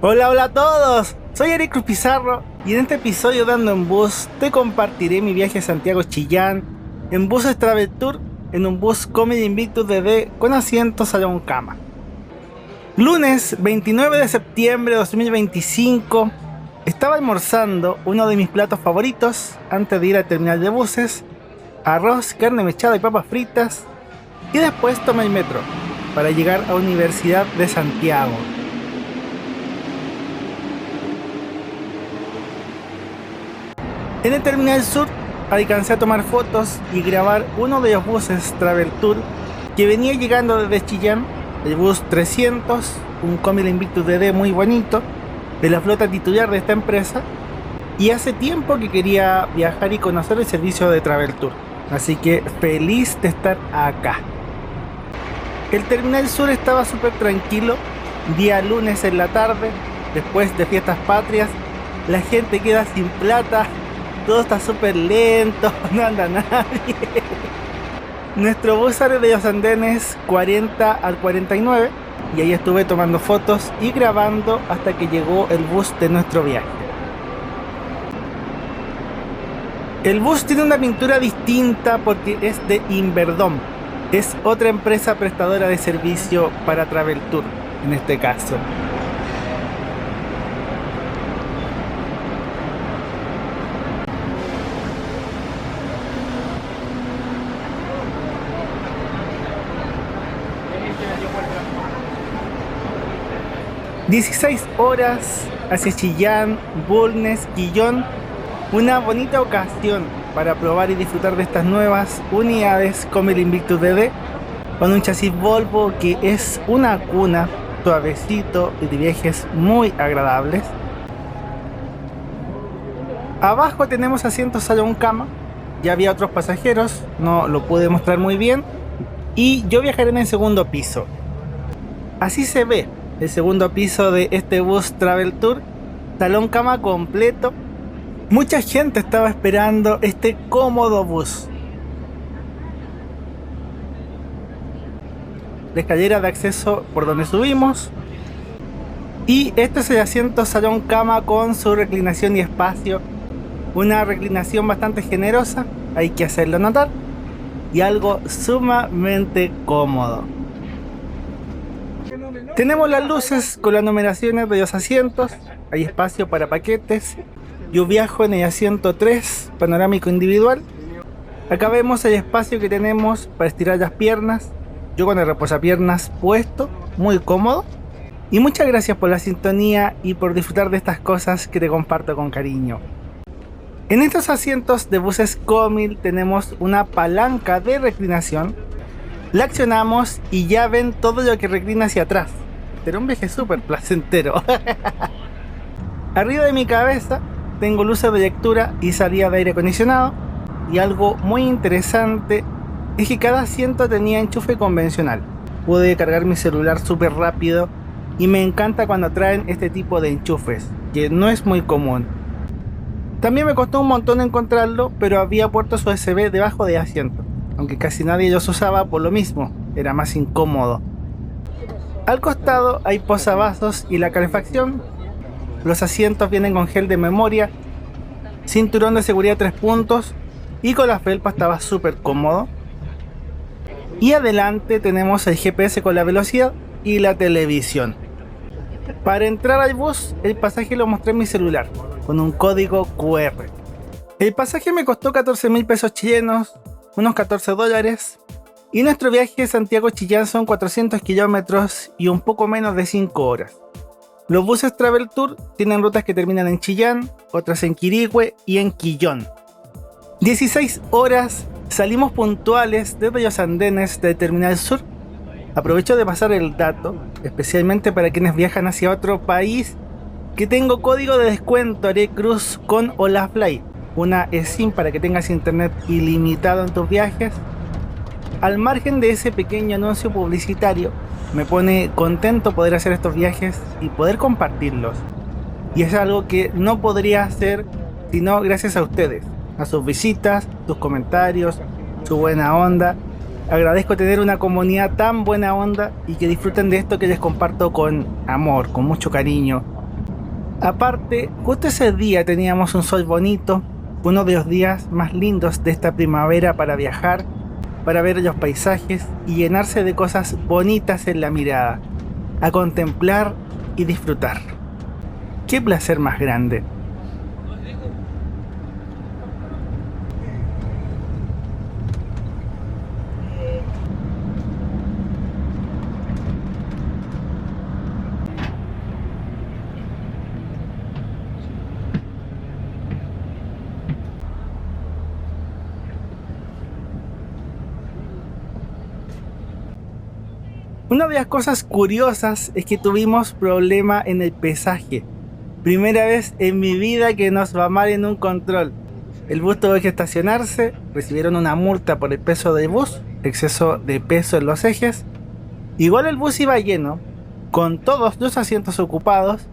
Hola, hola a todos, soy Eric Cruz Pizarro y en este episodio de Ando en Bus te compartiré mi viaje a Santiago-Chillán en Buses Travel Tour en un bus Comedy Invictus DD con asientos salón cama. Lunes 29 de septiembre de 2025, estaba almorzando uno de mis platos favoritos antes de ir al terminal de buses, arroz, carne mechada y papas fritas, y después tomé el metro para llegar a Universidad de Santiago. En el terminal sur alcancé a tomar fotos y grabar uno de los buses Travel Tour que venía llegando desde Chillán, el bus 300, un Comedy Invictus DD muy bonito, de la flota titular de esta empresa, y hace tiempo que quería viajar y conocer el servicio de Travel Tour, así que feliz de estar acá. El terminal sur estaba súper tranquilo, día lunes en la tarde, después de fiestas patrias, la gente queda sin plata, todo está súper lento, no anda nadie. Nuestro bus sale de los andenes 40 al 49 y ahí estuve tomando fotos y grabando hasta que llegó el bus de nuestro viaje. El bus tiene una pintura distinta porque es de Inverdom, es otra empresa prestadora de servicio para Travel Tour en este caso. ...16 horas hacia Chillán, Bulnes, Quillón... una bonita ocasión para probar y disfrutar de estas nuevas unidades como el Invictus DD... con un chasis Volvo que es una cuna, suavecito y de viajes muy agradables. Abajo tenemos asientos salón cama, ya había otros pasajeros, no lo pude mostrar muy bien, y yo viajaré en el segundo piso. Así se ve el segundo piso de este bus Travel Tour, salón cama completo. Mucha gente estaba esperando este cómodo bus. La escalera de acceso por donde subimos. Y este es el asiento salón cama con su reclinación y espacio. Una reclinación bastante generosa, hay que hacerlo notar. Y algo sumamente cómodo. Tenemos las luces con las numeraciones de los asientos, hay espacio para paquetes. Yo viajo en el asiento 3, panorámico individual. Acá vemos el espacio que tenemos para estirar las piernas, yo con el reposapiernas puesto, muy cómodo. Y muchas gracias por la sintonía y por disfrutar de estas cosas que te comparto con cariño. En estos asientos de buses Comil tenemos una palanca de reclinación. La accionamos y ya ven todo lo que reclina hacia atrás. Era un viaje súper placentero. Arriba de mi cabeza tengo luces de lectura y salida de aire acondicionado. Y algo muy interesante es que cada asiento tenía enchufe convencional. Pude cargar mi celular súper rápido y me encanta cuando traen este tipo de enchufes, que no es muy común. También me costó un montón encontrarlo, pero había puertos USB debajo del asiento, aunque casi nadie los usaba por lo mismo, era más incómodo. Al costado hay posavasos y la calefacción. Los asientos vienen con gel de memoria, cinturón de seguridad 3 puntos y con la felpa estaba súper cómodo. Y adelante tenemos el GPS con la velocidad y la televisión. Para entrar al bus, el pasaje lo mostré en mi celular con un código QR. El pasaje me costó 14.000 pesos chilenos, unos $14, y nuestro viaje Santiago-Chillán son 400 kilómetros y un poco menos de 5 horas. Los buses Travel Tour tienen rutas que terminan en Chillán, otras en Quirihue y en Quillón. 16 horas, salimos puntuales desde los andenes del Terminal Sur. Aprovecho de pasar el dato, especialmente para quienes viajan hacia otro país, que tengo código de descuento Eric Cruz con Holafly, una eSIM para que tengas internet ilimitado en tus viajes. Al margen de ese pequeño anuncio publicitario, me pone contento poder hacer estos viajes y poder compartirlos. Y es algo que no podría hacer sino gracias a ustedes, a sus visitas, sus comentarios, su buena onda. Agradezco tener una comunidad tan buena onda y que disfruten de esto que les comparto con amor, con mucho cariño. Aparte, justo ese día teníamos un sol bonito, uno de los días más lindos de esta primavera para viajar, para ver los paisajes y llenarse de cosas bonitas en la mirada, a contemplar y disfrutar. ¡Qué placer más grande! Una de las cosas curiosas es que tuvimos problema en el pesaje. Primera vez en mi vida que nos va mal en un control. El bus tuvo que estacionarse, recibieron una multa por el peso del bus, exceso de peso en los ejes. Igual el bus iba lleno, con todos los asientos ocupados,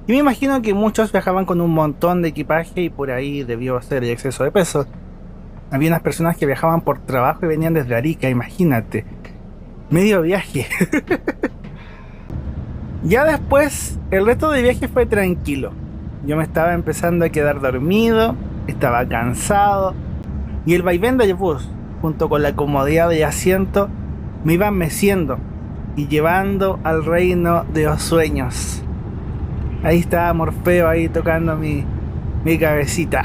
y me imagino que muchos viajaban con un montón de equipaje y por ahí debió ser el exceso de peso. Había unas personas que viajaban por trabajo y venían desde Arica, imagínate. Medio viaje. Ya después, el resto del viaje fue tranquilo. Yo me estaba empezando a quedar dormido, estaba cansado, y el vaivén del bus, junto con la comodidad del asiento, me iban meciendo y llevando al reino de los sueños. Ahí estaba Morfeo ahí tocando mi cabecita.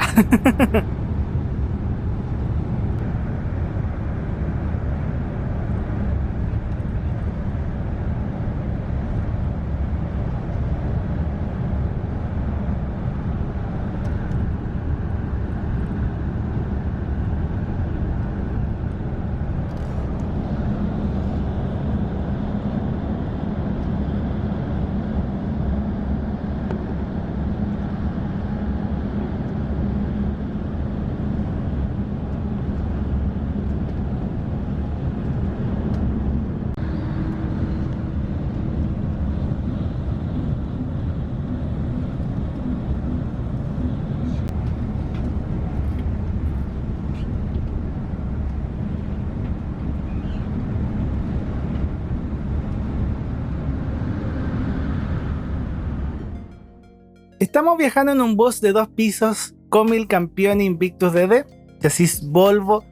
Estamos viajando en un bus de 2 pisos Comil Campione Invictus DD, chasis Volvo,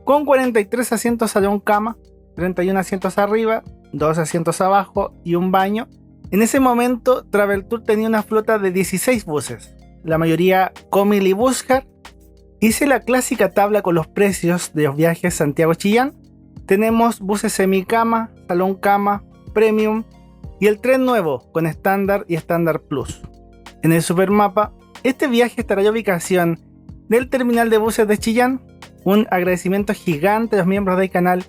con 43 asientos salón cama, 31 asientos arriba, 2 asientos abajo y un baño. En ese momento Traveltour tenía una flota de 16 buses, la mayoría Comil y Bushcar. Hice la clásica tabla con los precios de los viajes Santiago-Chillán. Tenemos buses semicama, salón cama, premium y el tren nuevo con estándar y estándar plus. En el supermapa, este viaje estará en ubicación del terminal de buses de Chillán. Un agradecimiento gigante a los miembros del canal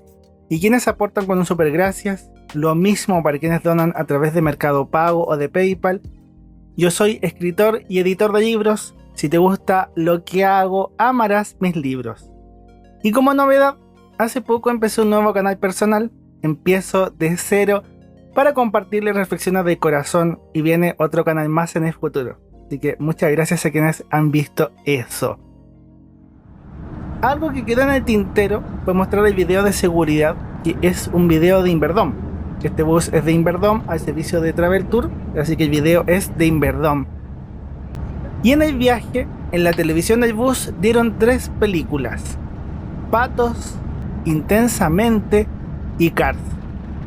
y quienes aportan con un super gracias. Lo mismo para quienes donan a través de Mercado Pago o de PayPal. Yo soy escritor y editor de libros. Si te gusta lo que hago, amarás mis libros. Y como novedad, hace poco empecé un nuevo canal personal. Empiezo de cero para compartirles reflexiones de corazón y viene otro canal más en el futuro. Así que muchas gracias a quienes han visto eso. Algo que quedó en el tintero fue mostrar el video de seguridad, que es un video de Inverdom. Este bus es de Inverdom al servicio de Traveltour, así que el video es de Inverdom. Y en el viaje, en la televisión del bus, dieron 3 películas: Patos, Intensamente y Cars.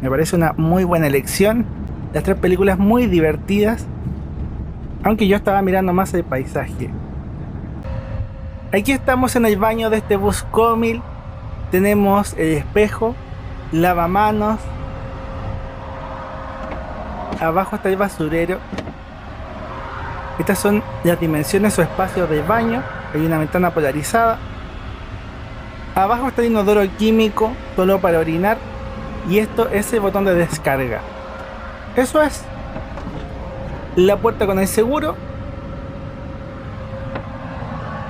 Me parece una muy buena elección. Las 3 películas muy divertidas, aunque yo estaba mirando más el paisaje. Aquí estamos en el baño de este bus Comil. Tenemos el espejo, lavamanos. Abajo está el basurero. Estas son las dimensiones o espacios del baño. Hay una ventana polarizada. Abajo está el inodoro químico, solo para orinar. Y esto es el botón de descarga. Eso es. La puerta con el seguro.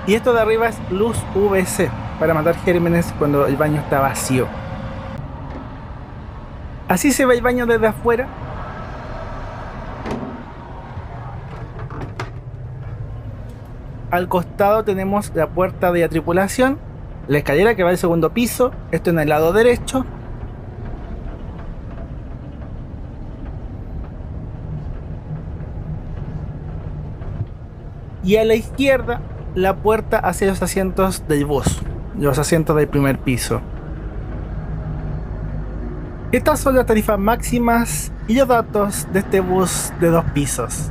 Y esto de arriba es luz UVC para matar gérmenes cuando el baño está vacío. Así se ve el baño desde afuera. Al costado tenemos la puerta de la tripulación, la escalera que va al segundo piso, esto en el lado derecho. y a la izquierda la puerta hacia los asientos del bus, los asientos del primer piso. Estas son las tarifas máximas y los datos de este bus de 2 pisos.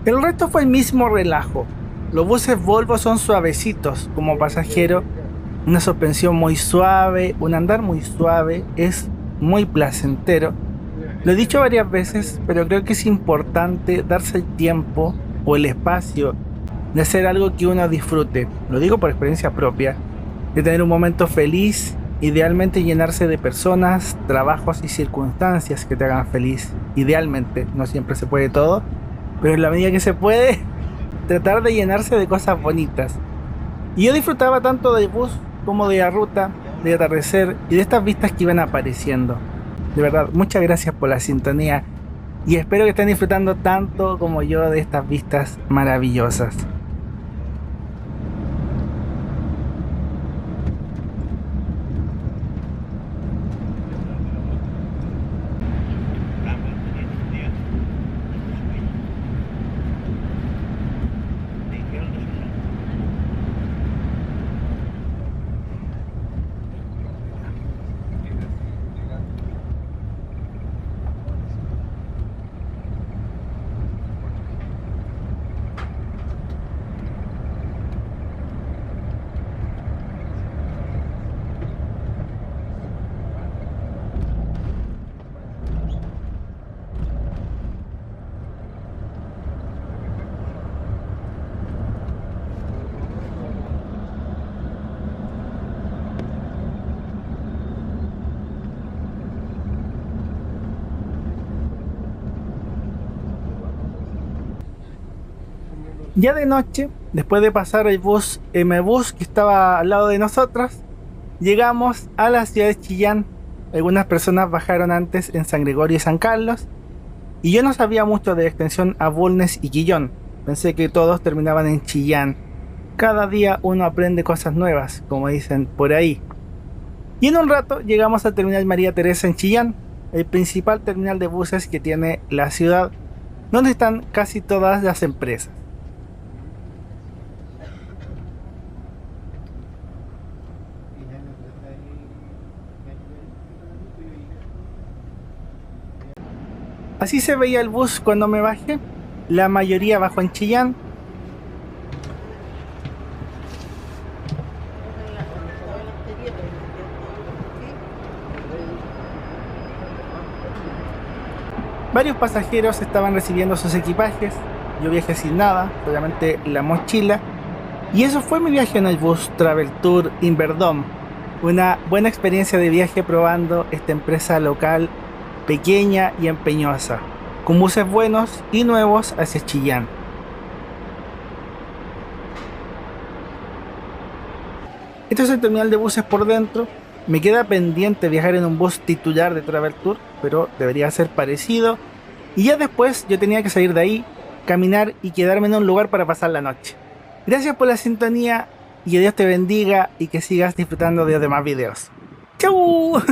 El resto fue el mismo relajo. Los buses Volvo son suavecitos como pasajero, una suspensión muy suave, un andar muy suave, es muy placentero. Lo he dicho varias veces, pero creo que es importante darse el tiempo o el espacio de hacer algo que uno disfrute. Lo digo por experiencia propia, de tener un momento feliz, idealmente llenarse de personas, trabajos y circunstancias que te hagan feliz. Idealmente, no siempre se puede todo, pero en la medida que se puede, tratar de llenarse de cosas bonitas. Y yo disfrutaba tanto del bus como de la ruta, del atardecer y de estas vistas que iban apareciendo. De verdad, muchas gracias por la sintonía y espero que estén disfrutando tanto como yo de estas vistas maravillosas. Ya de noche, después de pasar el bus M-Bus que estaba al lado de nosotros, llegamos a la ciudad de Chillán. Algunas personas bajaron antes en San Gregorio y San Carlos, y yo no sabía mucho de la extensión a Bulnes y Quillón. Pensé que todos terminaban en Chillán. Cada día uno aprende cosas nuevas, como dicen por ahí. Y en un rato llegamos al terminal María Teresa en Chillán, el principal terminal de buses que tiene la ciudad, donde están casi todas las empresas. Así se veía el bus cuando me bajé. La mayoría bajó en Chillán. Varios pasajeros estaban recibiendo sus equipajes. Yo viajé sin nada, solamente la mochila. Y eso fue mi viaje en el bus Travel Tour Inverdom. Una buena experiencia de viaje probando esta empresa local pequeña y empeñosa, con buses buenos y nuevos hacia Chillán. Este es el terminal de buses por dentro. Me queda pendiente viajar en un bus titular de Travel Tour, pero debería ser parecido. Y ya después yo tenía que salir de ahí, caminar y quedarme en un lugar para pasar la noche. Gracias por la sintonía y que Dios te bendiga y que sigas disfrutando de los demás videos. ¡Chau!